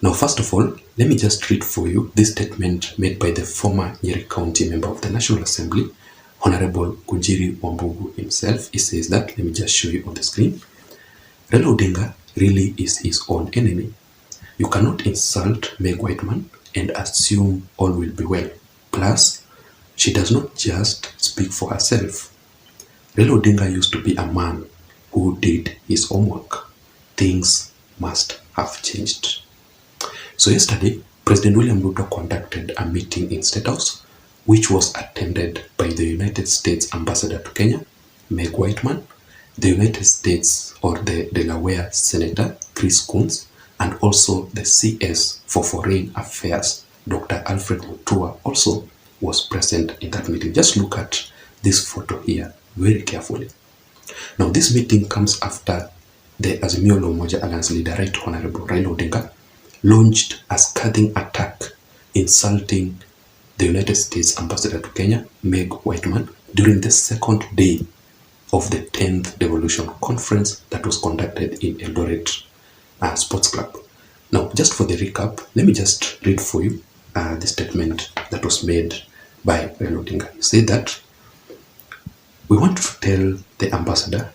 Now, first of all, let me just read for you this statement made by the former Nyeri County member of the National Assembly, Honorable Kunjiri Wambugu himself. He says that, let me just show you on the screen. Raila Odinga really is his own enemy. You cannot insult Meg Whitman and assume all will be well. Plus, she does not just speak for herself. Raila Odinga used to be a man who did his homework. Things must have changed. So yesterday, President William Ruto conducted a meeting in Statehouse, which was attended by the United States Ambassador to Kenya, Meg Whitman, the United States or the Delaware Senator, ChrisCoons, and also the CS for Foreign Affairs, Dr. Alfred Mutua, also was present in that meeting. Just look at this photo here very carefully. Now, this meeting comes after the Azimio la Umoja Alliance leader, Right Honorable Raila Odinga, launched a scathing attack insulting the United States Ambassador to Kenya, Meg Whitman, during the second day of the 10th Devolution Conference that was conducted in Eldoret Sports Club. Now, just for the recap, let me just read for you the statement that was made by Raila Odinga. He said that we want to tell the Ambassador,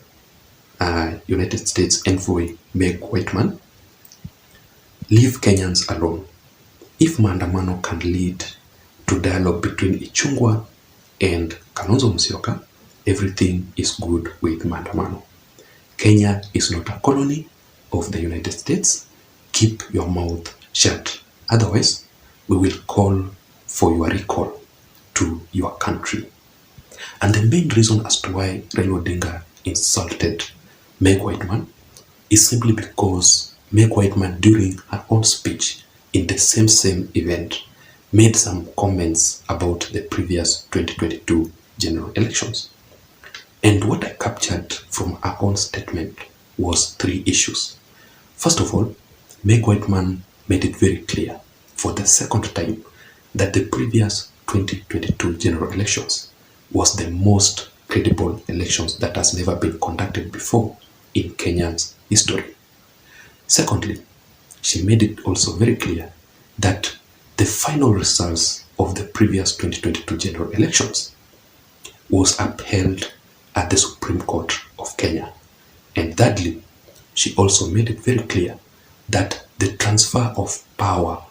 United States Envoy Meg Whitman, leave Kenyans alone. If maandamano can lead to dialogue between Ichung'wah and Kalonzo Musyoka, everything is good with maandamano. Kenya is not a colony of the United States. Keep your mouth shut. Otherwise, we will call for your recall to your country. And the main reason as to why Raila Odinga insulted Meg Whitman is simply because Meg Whitman, during her own speech in the same event, made some comments about the previous 2022 general elections. And what I captured from her own statement was 3 issues. First of all, Meg Whitman made it very clear for the second time that the previous 2022 general elections was the most credible elections that has never been conducted before in Kenya's history. Secondly, she made it also very clear that the final results of the previous 2022 general elections was upheld at the Supreme Court of Kenya. And thirdly, she also made it very clear that the transfer of power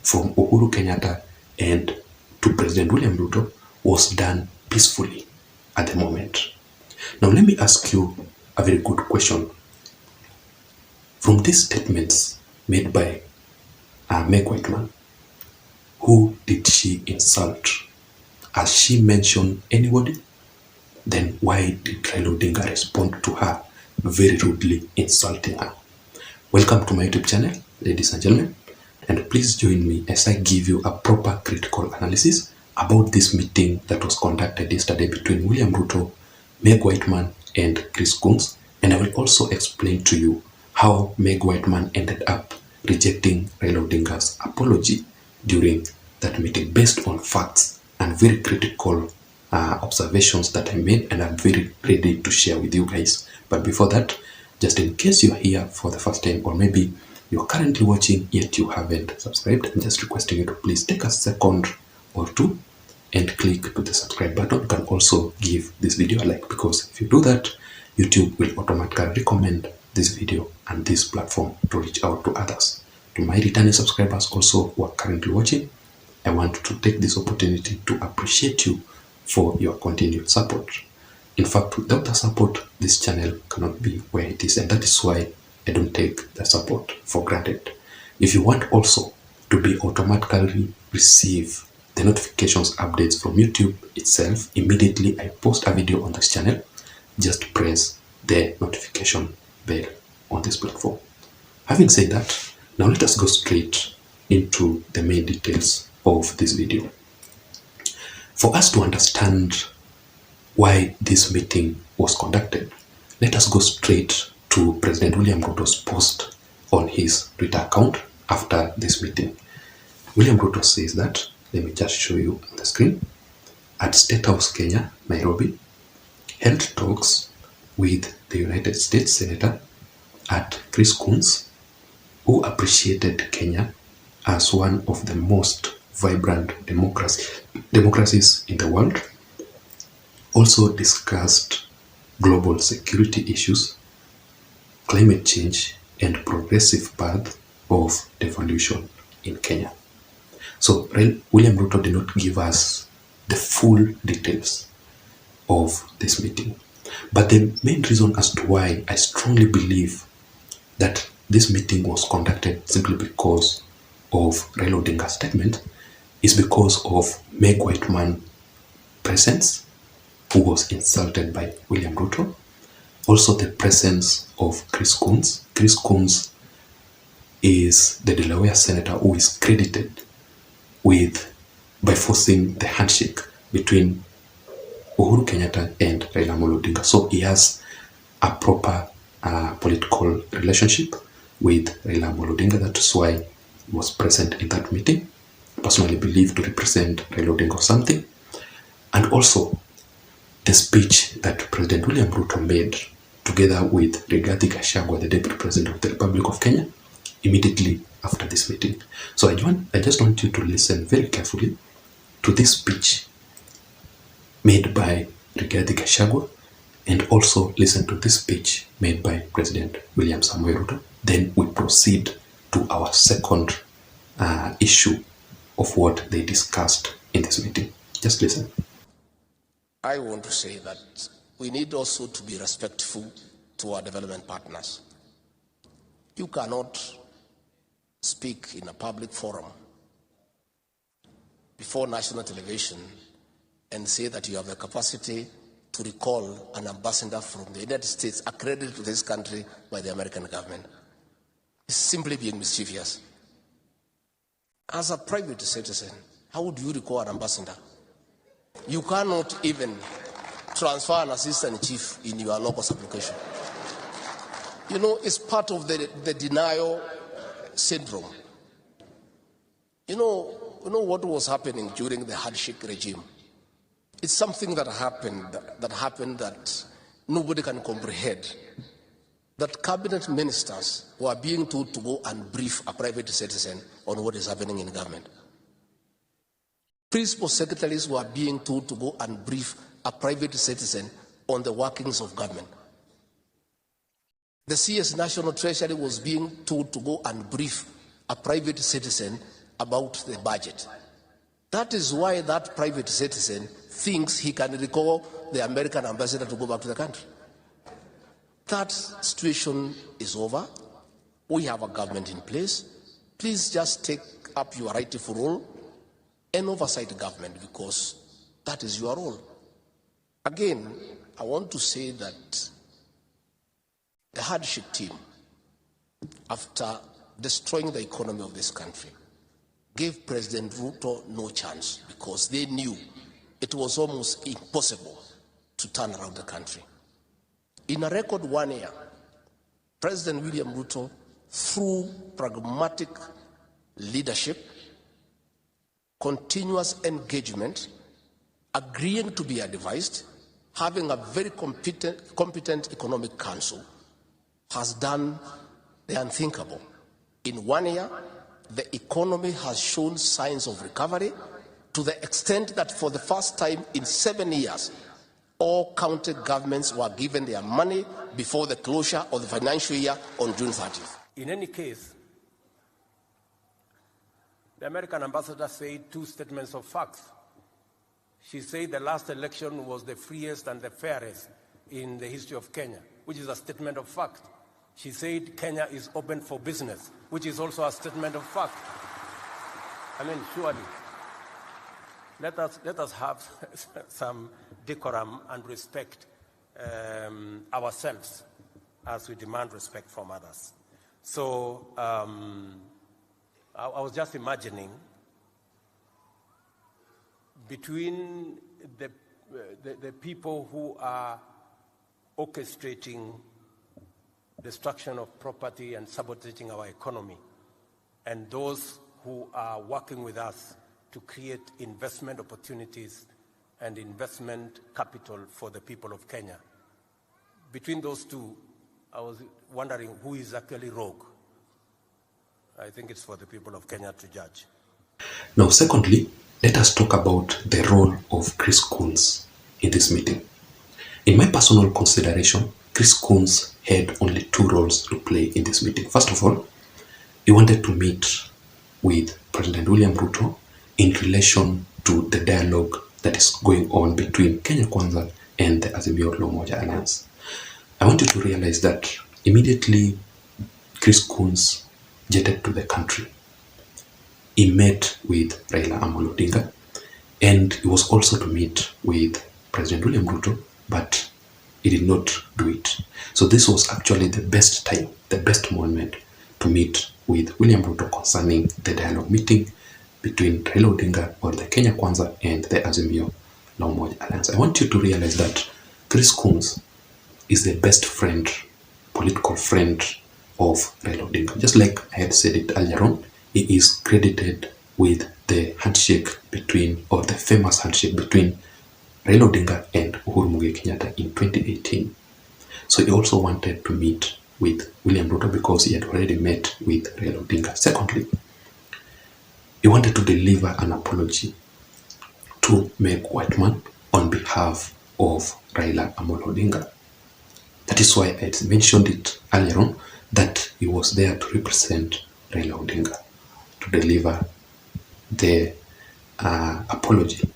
from Uhuru Kenyatta and to President William Ruto was done peacefully at the moment. Now, let me ask you a very good question. From these statements made by Meg Whitman, who did she insult? Has she mentioned anybody? Then why did Raila Odinga respond to her very rudely insulting her? Welcome to my YouTube channel, ladies and gentlemen, and please join me as I give you a proper critical analysis about this meeting that was conducted yesterday between William Ruto, Meg Whitman, and ChrisCoons, and I will also explain to you how Meg Whitman ended up rejecting Raila Odinga's apology during that meeting based on facts and very critical observations that I made, and I'm very ready to share with you guys. But before that, just in case you're here for the first time, or maybe you're currently watching yet you haven't subscribed, I'm just requesting you to please take a second or two and click to the subscribe button. You can also give this video a like, because if you do that, YouTube will automatically recommend this video and this platform to reach out to others. To my returning subscribers also who are currently watching, I want to take this opportunity to appreciate you for your continued support. In fact, without the support, this channel cannot be where it is, and that is why I don't take the support for granted. If you want also to be automatically receive the notifications updates from YouTube itself immediately I post a video on this channel, just press the notification bell on this platform. Having said that, now let us go straight into the main details of this video. For us to understand why this meeting was conducted, let us go straight to President William Ruto's post on his Twitter account after this meeting. William Ruto says that, let me just show you on the screen, at Statehouse, Kenya, Nairobi, held talks with the United States Senator at ChrisCoons who appreciated Kenya as one of the most vibrant democracies in the world, also discussed global security issues, climate change, and progressive path of devolution in Kenya. So William Ruto did not give us the full details of this meeting. But the main reason as to why I strongly believe that this meeting was conducted simply because of Raila-Odinga's statement is because of Meg Whitman presence, who was insulted by William Ruto. Also the presence of ChrisCoons. ChrisCoons is the Delaware senator who is credited by forcing the handshake between Uhuru Kenyatta and Raila Odinga. So he has a proper political relationship with Raila Odinga. That is why he was present in that meeting. Personally believed to represent Raila Odinga or something. And also the speech that President William Ruto made together with Rigathi Gachagua, the Deputy President of the Republic of Kenya, immediately after this meeting. So I just want you to listen very carefully to this speech made by Rigathi Gachagua, and also listen to this speech made by President William Samoei Ruto. Then we proceed to our second issue of what they discussed in this meeting. Just listen. I want to say that we need also to be respectful to our development partners. You cannot speak in a public forum before national television and say that you have the capacity to recall an ambassador from the United States accredited to this country by the American government. It's simply being mischievous. As a private citizen, how would you recall an ambassador? You cannot even transfer an assistant chief in your locus application. You know, it's part of the denial syndrome. You know what was happening during the handshake regime? It's something that happened that nobody can comprehend. That cabinet ministers were being told to go and brief a private citizen on what is happening in government. Principal secretaries were being told to go and brief a private citizen on the workings of government. The CS National Treasury was being told to go and brief a private citizen about the budget. That is why that private citizen thinks he can recall the American ambassador to go back to the country. That situation is over. We have a government in place. Please just take up your rightful role and oversight the government, because that is your role. Again, I want to say that the hardship team, after destroying the economy of this country, gave President Ruto no chance, because they knew it was almost impossible to turn around the country. In a record 1 year, President William Ruto, through pragmatic leadership, continuous engagement, agreeing to be advised, having a very competent economic council, has done the unthinkable. In 1 year, the economy has shown signs of recovery, to the extent that for the first time in 7 years, all county governments were given their money before the closure of the financial year on June 30th. In any case, the American ambassador said 2 statements of facts. She said the last election was the freest and the fairest in the history of Kenya, which is a statement of fact. She said Kenya is open for business, which is also a statement of fact. I mean, surely, let us have some decorum and respect ourselves as we demand respect from others. So I was just imagining between the people who are orchestrating destruction of property and sabotaging our economy, and those who are working with us to create investment opportunities and investment capital for the people of Kenya. Between those two, I was wondering who is actually rogue. I think it's for the people of Kenya to judge. Now, secondly, let us talk about the role of ChrisCoons in this meeting. In my personal consideration, ChrisCoons had only two roles to play in this meeting. First of all, he wanted to meet with President William Ruto in relation to the dialogue that is going on between Kenya Kwanza and the Azimio la Umoja Alliance. I want you to realize that immediately ChrisCoons jetted to the country, he met with Raila Odinga, and he was also to meet with President William Ruto, but he did not do it. So this was actually the best time, the best moment to meet with William Ruto concerning the dialogue meeting between Raila Odinga or the Kenya Kwanza and the Azimio la Umoja Alliance. I want you to realize that ChrisCoons is the best friend, political friend of Raila Odinga. Just like I had said it earlier on, he is credited with the handshake between, or the famous handshake between Raila Odinga and Uhuru Muigai Kenyatta in 2018. So he also wanted to meet with William Ruto because he had already met with Raila Odinga. Secondly, he wanted to deliver an apology to Meg Whitman on behalf of Raila Odinga. That is why I mentioned it earlier on, that he was there to represent Raila Odinga, to deliver the apology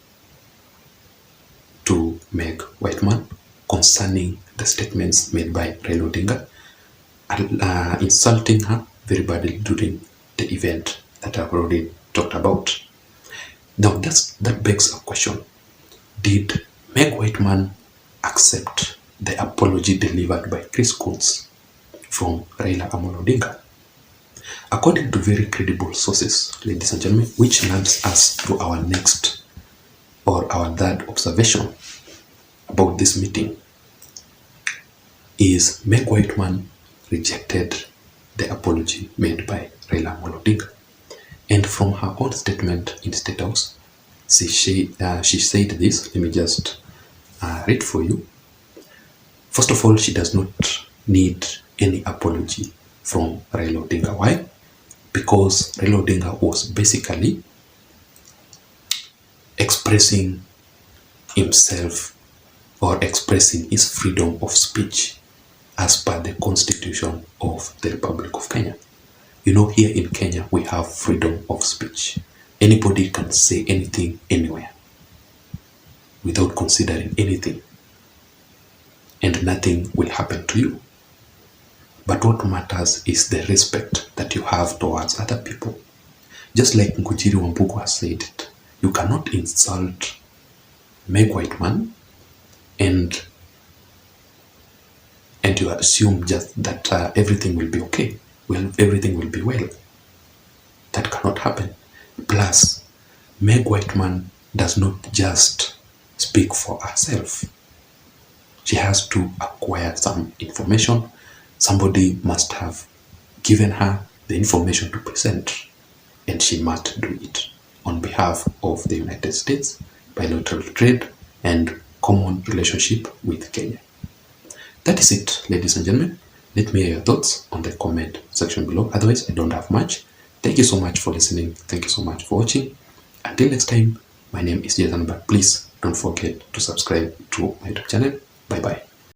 to Meg Whitman concerning the statements made by Raila Odinga, insulting her very badly during the event that I've already talked about. Now that begs a question. Did Meg Whitman accept the apology delivered by ChrisCoons from Raila Odinga? According to very credible sources, ladies and gentlemen, which leads us to our next or our third observation about this meeting, is Meg Whitman rejected the apology made by Raila Odinga. And from her own statement in Statehouse, she said this. Let me just read for you. First of all, she does not need any apology from Raila Odinga. Why? Because Raila Odinga was basically expressing himself or expressing his freedom of speech as per the Constitution of the Republic of Kenya. You know, here in Kenya, we have freedom of speech. Anybody can say anything anywhere without considering anything, and nothing will happen to you. But what matters is the respect that you have towards other people. Just like Ngujiri Wambugu has said it, you cannot insult Meg Whitman and you assume just that everything will be okay. Well, everything will be well. That cannot happen. Plus, Meg Whitman does not just speak for herself. She has to acquire some information. Somebody must have given her the information to present, and she must do it on behalf of the United States, bilateral trade, and common relationship with Kenya. That is it, ladies and gentlemen. Let me hear your thoughts on the comment section below. Otherwise, I don't have much. Thank you so much for listening. Thank you so much for watching. Until next time, my name is Jason, but please don't forget to subscribe to my YouTube channel. Bye-bye.